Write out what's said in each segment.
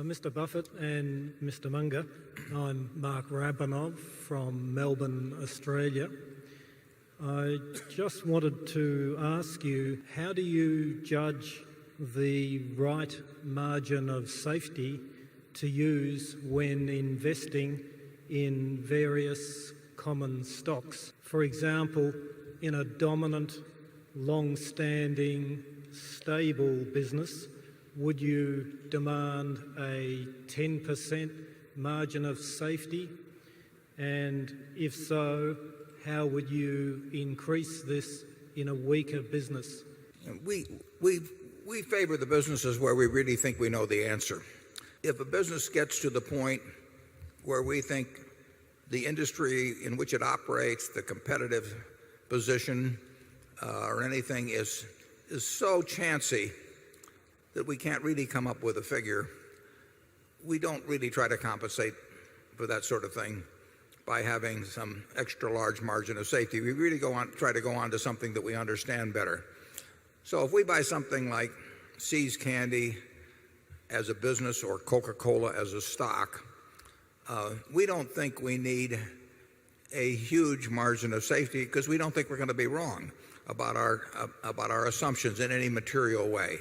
Mr. Buffett and Mr. Munger, I'm Mark Rabanov from Melbourne, Australia. I just wanted to ask you, how do you judge the right margin of safety to use when investing in various common stocks? For example, in a dominant, long-standing, stable business, would you demand a 10% margin of safety? And if so, how would you increase this in a weaker business? We favor the businesses where we really think we know the answer. If a business gets to the point where we think the industry in which it operates, the competitive position, or anything is so chancy that we can't really come up with a figure, we don't really try to compensate for that sort of thing by having some extra large margin of safety. We really try to go on to something that we understand better. So if we buy something like See's Candy as a business or Coca-Cola as a stock, we don't think we need a huge margin of safety because we don't think we're going to be wrong about our assumptions in any material way.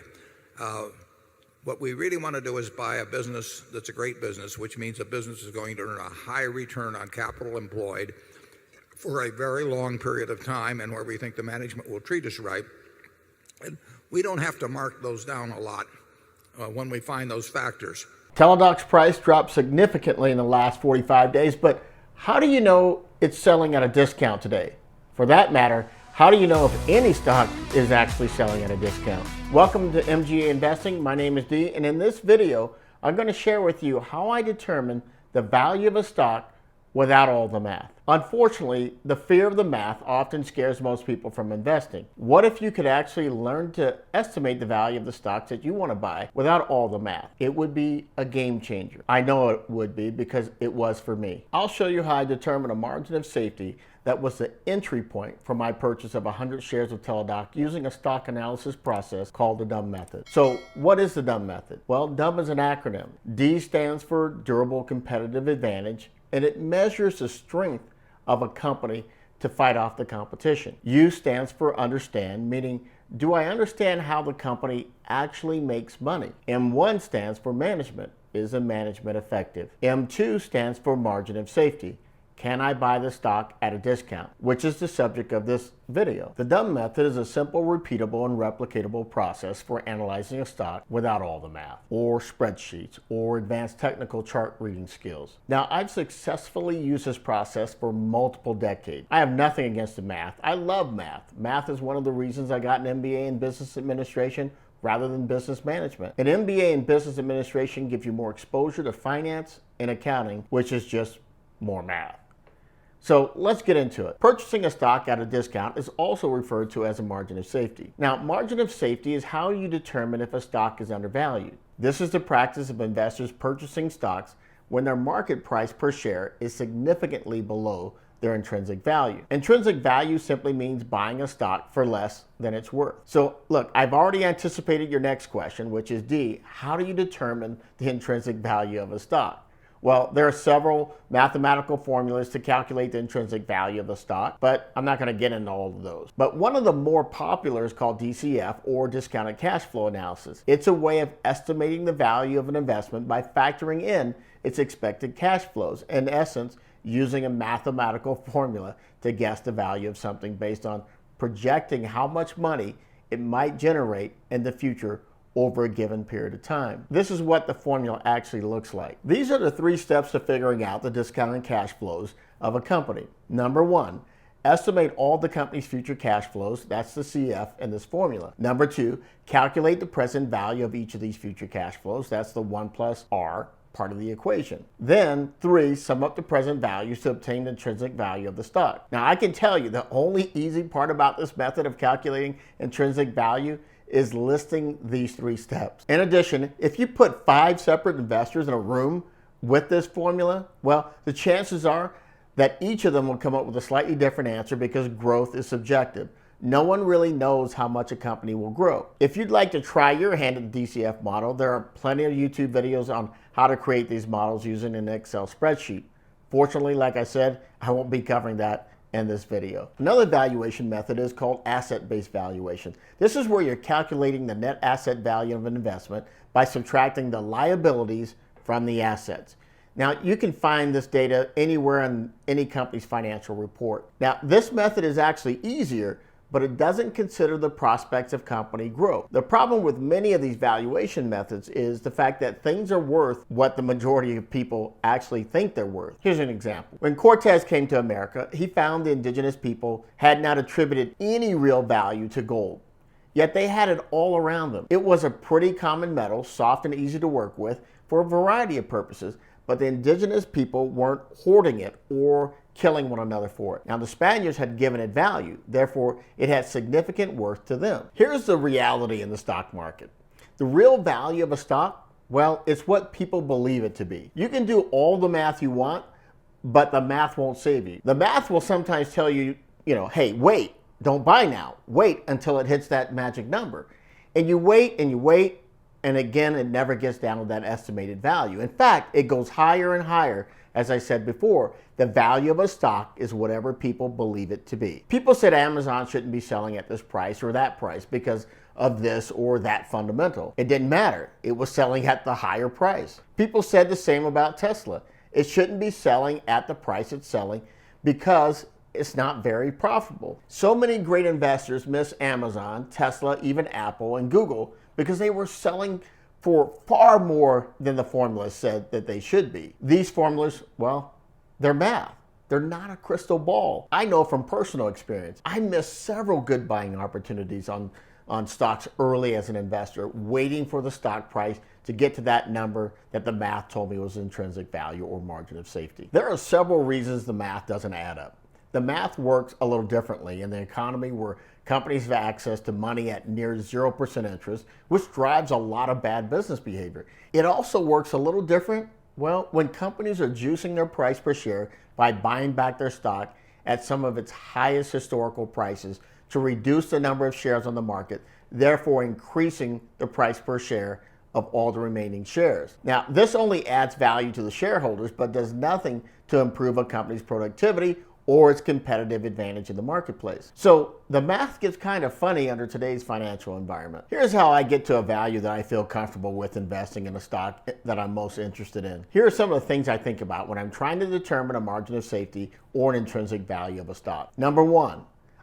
What we really want to do is buy a business that's a great business, which means a business is going to earn a high return on capital employed for a very long period of time, and where we think the management will treat us right. And we don't have to mark those down a lot when we find those factors. Teladoc's price dropped significantly in the last 45 days, but how do you know it's selling at a discount today? For that matter, how do you know if any stock is actually selling at a discount? Welcome to MGA Investing. My name is Dee, and in this video, I'm going to share with you how I determine the value of a stock without all the math. Unfortunately, the fear of the math often scares most people from investing. What if you could actually learn to estimate the value of the stocks that you want to buy without all the math? It would be a game changer. I know it would be because it was for me. I'll show you how I determine a margin of safety that was the entry point for my purchase of 100 shares of Teladoc using a stock analysis process called the DUM method. So what is the DUM method? Well, DUM is an acronym. D stands for Durable Competitive Advantage, and it measures the strength of a company to fight off the competition. U stands for Understand, meaning, do I understand how the company actually makes money? M1 stands for Management. Is the management effective? M2 stands for Margin of Safety. Can I buy the stock at a discount? Which is the subject of this video. The DUM method is a simple, repeatable, and replicatable process for analyzing a stock without all the math, or spreadsheets, or advanced technical chart reading skills. Now, I've successfully used this process for multiple decades. I have nothing against the math. I love math. Math is one of the reasons I got an MBA in business administration rather than business management. An MBA in business administration gives you more exposure to finance and accounting, which is just more math. So let's get into it. Purchasing a stock at a discount is also referred to as a margin of safety. Now, margin of safety is how you determine if a stock is undervalued. This is the practice of investors purchasing stocks when their market price per share is significantly below their intrinsic value. Intrinsic value simply means buying a stock for less than it's worth. So look, I've already anticipated your next question, which is D, how do you determine the intrinsic value of a stock? Well, there are several mathematical formulas to calculate the intrinsic value of the stock, but I'm not going to get into all of those. But one of the more popular is called DCF, or discounted cash flow analysis. It's a way of estimating the value of an investment by factoring in its expected cash flows. In essence, using a mathematical formula to guess the value of something based on projecting how much money it might generate in the future over a given period of time. This is what the formula actually looks like. These are the 3 steps to figuring out the discounted cash flows of a company. Number 1, estimate all the company's future cash flows. That's the CF in this formula. Number 2, calculate the present value of each of these future cash flows. That's the 1 plus R part of the equation. Then 3, sum up the present values to obtain the intrinsic value of the stock. Now, I can tell you the only easy part about this method of calculating intrinsic value is listing these 3 steps. In addition, if you put 5 separate investors in a room with this formula, well, the chances are that each of them will come up with a slightly different answer because growth is subjective. no one really knows how much a company will grow. If you'd like to try your hand at the DCF model, there are plenty of YouTube videos on how to create these models using an Excel spreadsheet. Fortunately, like I said, I won't be covering that in this video. Another valuation method is called asset-based valuation. This is where you're calculating the net asset value of an investment by subtracting the liabilities from the assets. Now, you can find this data anywhere in any company's financial report. Now, this method is actually easier, but it doesn't consider the prospects of company growth. The problem with many of these valuation methods is the fact that things are worth what the majority of people actually think they're worth. Here's an example. When Cortez came to America, he found the indigenous people had not attributed any real value to gold, yet they had it all around them. It was a pretty common metal, soft and easy to work with for a variety of purposes, but the indigenous people weren't hoarding it or killing one another for it. Now, the Spaniards had given it value, therefore it had significant worth to them. Here's the reality in the stock market. The real value of a stock, well, it's what people believe it to be. You can do all the math you want, but the math won't save you. The math will sometimes tell you, hey, wait, don't buy now. Wait until it hits that magic number. And you wait and you wait, and again, it never gets down to that estimated value. In fact, it goes higher and higher. As I said before, the value of a stock is whatever people believe it to be. People said Amazon shouldn't be selling at this price or that price because of this or that fundamental. It didn't matter. It was selling at the higher price. People said the same about Tesla. It shouldn't be selling at the price it's selling because it's not very profitable. So many great investors miss Amazon, Tesla, even Apple and Google because they were selling for far more than the formulas said that they should be. These formulas, well, they're math. They're not a crystal ball. I know from personal experience, I missed several good buying opportunities on stocks early as an investor, waiting for the stock price to get to that number that the math told me was intrinsic value or margin of safety. There are several reasons the math doesn't add up. The math works a little differently in the economy where companies have access to money at near 0% interest, which drives a lot of bad business behavior. It also works a little different, well, when companies are juicing their price per share by buying back their stock at some of its highest historical prices to reduce the number of shares on the market, therefore increasing the price per share of all the remaining shares. Now, this only adds value to the shareholders, but does nothing to improve a company's productivity or its competitive advantage in the marketplace. So the math gets kind of funny under today's financial environment. Here's how I get to a value that I feel comfortable with investing in a stock that I'm most interested in. Here are some of the things I think about when I'm trying to determine a margin of safety or an intrinsic value of a stock. Number one,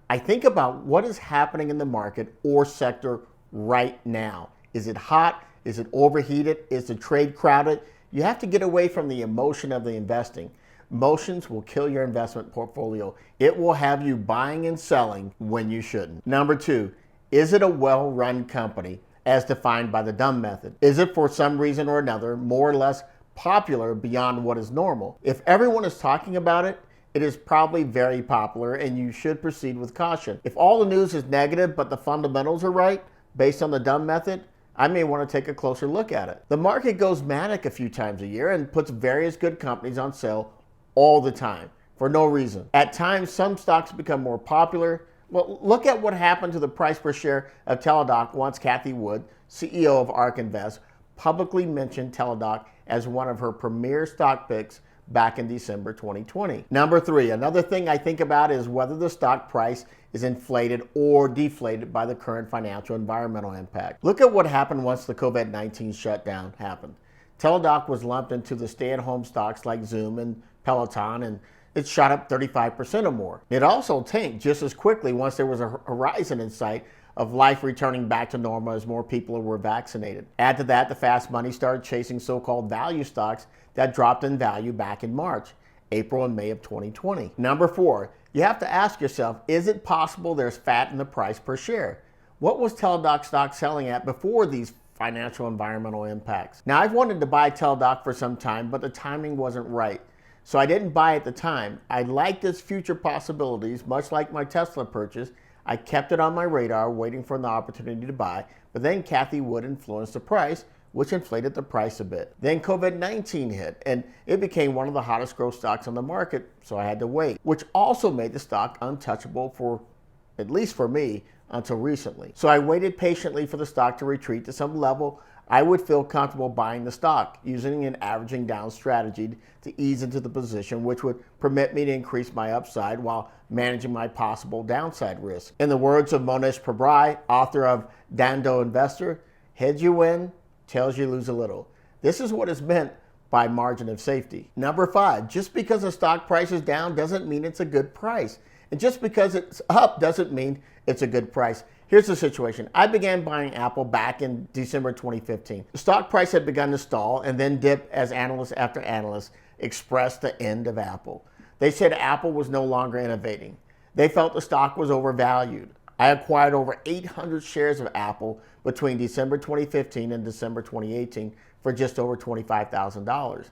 I think about what is happening in the market or sector right now. Is it hot? Is it overheated? Is the trade crowded? You have to get away from the emotion of the investing. Emotions will kill your investment portfolio. It will have you buying and selling when you shouldn't. Number two, is it a well-run company as defined by the dumb method? Is it for some reason or another more or less popular beyond what is normal? If everyone is talking about it, it is probably very popular and you should proceed with caution. If all the news is negative but the fundamentals are right, based on the dumb method, I may want to take a closer look at it. The market goes manic a few times a year and puts various good companies on sale all the time for no reason. At times, some stocks become more popular. Well, look at what happened to the price per share of Teladoc once Cathie Wood, CEO of ARK Invest, publicly mentioned Teladoc as one of her premier stock picks back in December 2020. Number three, another thing I think about is whether the stock price is inflated or deflated by the current financial environmental impact. Look at what happened once the COVID-19 shutdown happened. Teladoc was lumped into the stay-at-home stocks like Zoom and Peloton, and it shot up 35% or more. It also tanked just as quickly once there was a horizon in sight of life returning back to normal as more people were vaccinated. Add to that, the fast money started chasing so-called value stocks that dropped in value back in March, April, and May of 2020. Number four, you have to ask yourself, is it possible there's fat in the price per share? What was Teladoc stock selling at before these financial environmental impacts? Now, I've wanted to buy Teladoc for some time, but the timing wasn't right. So I didn't buy at the time. I liked its future possibilities, much like my Tesla purchase. I kept it on my radar, waiting for the opportunity to buy, but then Cathie Wood influenced the price, which inflated the price a bit. Then COVID-19 hit, and it became one of the hottest growth stocks on the market, so I had to wait, which also made the stock untouchable for at least for me, until recently. So I waited patiently for the stock to retreat to some level I would feel comfortable buying the stock, using an averaging down strategy to ease into the position, which would permit me to increase my upside while managing my possible downside risk. In the words of Monish Pabrai, author of Dando Investor, heads you win, tails you lose a little. This is what is meant by margin of safety. Number 5, just because a stock price is down doesn't mean it's a good price. And just because it's up doesn't mean it's a good price. Here's the situation. I began buying Apple back in December 2015. The stock price had begun to stall and then dip as analyst after analyst expressed the end of Apple. They said Apple was no longer innovating. They felt the stock was overvalued. I acquired over 800 shares of Apple between December 2015 and December 2018 for just over $25,000.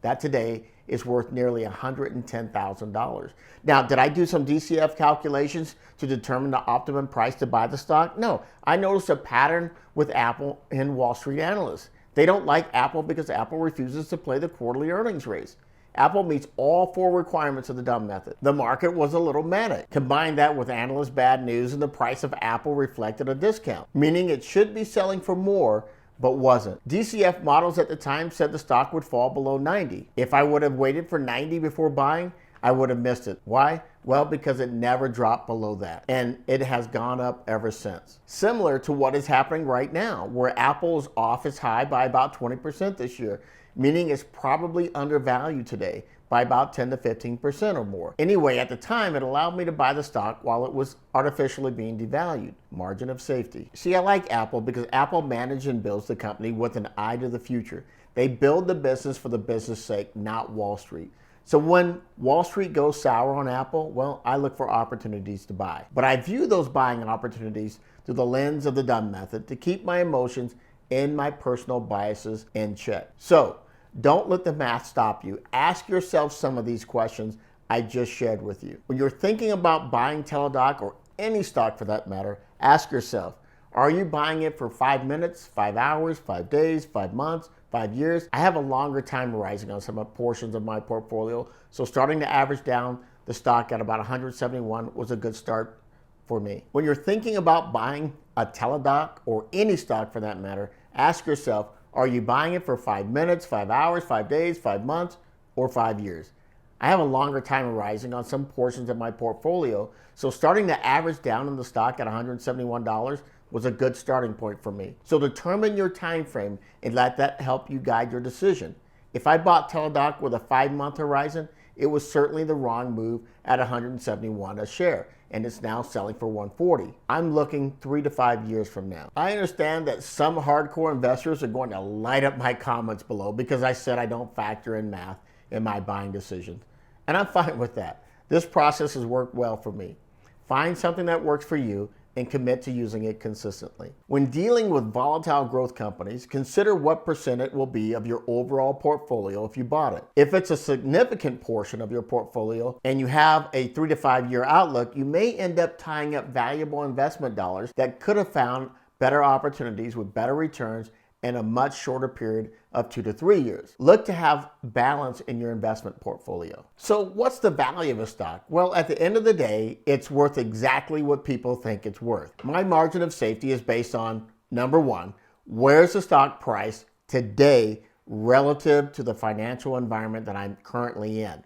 That today is worth nearly $110,000. Now, did I do some DCF calculations to determine the optimum price to buy the stock? No. I noticed a pattern with Apple and Wall Street analysts. They don't like Apple because Apple refuses to play the quarterly earnings race. Apple meets all 4 requirements of the dumb method. The market was a little manic. Combine that with analysts' bad news and the price of Apple reflected a discount, meaning it should be selling for more, but wasn't. DCF models at the time said the stock would fall below 90. If I would have waited for 90 before buying, I would have missed it. Why? Well, because it never dropped below that, and it has gone up ever since. Similar to what is happening right now, where Apple is off its high by about 20% this year, meaning it's probably undervalued today by about 10 to 15% or more. Anyway, at the time, it allowed me to buy the stock while it was artificially being devalued. Margin of safety. See, I like Apple because Apple manages and builds the company with an eye to the future. They build the business for the business sake, not Wall Street. So when Wall Street goes sour on Apple, well, I look for opportunities to buy. But I view those buying opportunities through the lens of the dumb method to keep my emotions and my personal biases in check. So don't let the math stop you. Ask yourself some of these questions I just shared with you. When you're thinking about buying Teladoc or any stock for that matter, ask yourself, are you buying it for 5 minutes, 5 hours, 5 days, 5 months, 5 years? I have a longer time horizon on some portions of my portfolio, so starting to average down the stock at about 171 was a good start for me. When you're thinking about buying a Teladoc or any stock for that matter, ask yourself, are you buying it for 5 minutes, 5 hours, 5 days, 5 months, or 5 years? I have a longer time horizon on some portions of my portfolio, so starting to average down in the stock at $171 was a good starting point for me. So determine your time frame and let that help you guide your decision. If I bought Teladoc with a 5-month horizon, it was certainly the wrong move at $171 a share, and it's now selling for $140. I'm looking 3 to 5 years from now. I understand that some hardcore investors are going to light up my comments below because I said I don't factor in math in my buying decisions, and I'm fine with that. This process has worked well for me. Find something that works for you and commit to using it consistently. When dealing with volatile growth companies, consider what percent it will be of your overall portfolio if you bought it. If it's a significant portion of your portfolio and you have a 3 to 5 year outlook, you may end up tying up valuable investment dollars that could have found better opportunities with better returns in a much shorter period of 2 to 3 years. Look to have balance in your investment portfolio. So what's the value of a stock? Well, at the end of the day, it's worth exactly what people think it's worth. My margin of safety is based on, number 1, where's the stock price today relative to the financial environment that I'm currently in?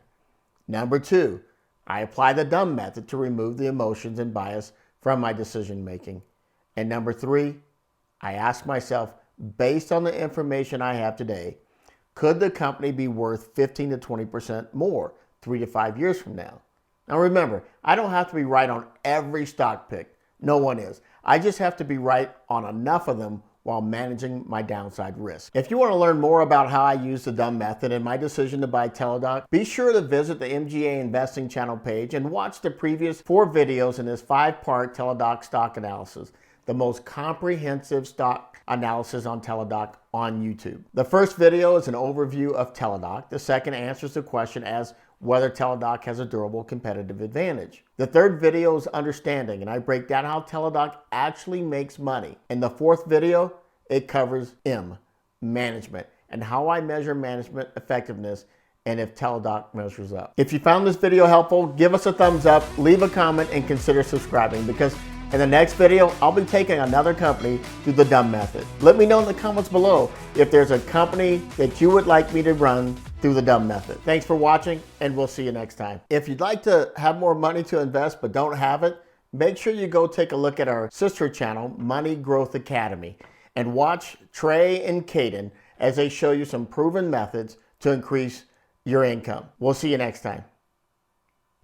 Number 2, I apply the dumb method to remove the emotions and bias from my decision making. And number 3, I ask myself, based on the information I have today, could the company be worth 15 to 20% more 3 to 5 years from now? Now remember, I don't have to be right on every stock pick. No one is. I just have to be right on enough of them while managing my downside risk. If you want to learn more about how I use the dumb method and my decision to buy Teladoc, be sure to visit the MGA Investing channel page and watch the previous 4 videos in this 5-part Teladoc stock analysis, the most comprehensive stock analysis on Teladoc on YouTube. The first video is an overview of Teladoc. The second answers the question as whether Teladoc has a durable competitive advantage. The third video is understanding, and I break down how Teladoc actually makes money. In the fourth video, it covers management, and how I measure management effectiveness and if Teladoc measures up. If you found this video helpful, give us a thumbs up, leave a comment, and consider subscribing, because in the next video, I'll be taking another company through the dumb method. Let me know in the comments below if there's a company that you would like me to run through the dumb method. Thanks for watching, and we'll see you next time. If you'd like to have more money to invest but don't have it, make sure you go take a look at our sister channel, Money Growth Academy, and watch Trey and Caden as they show you some proven methods to increase your income. We'll see you next time.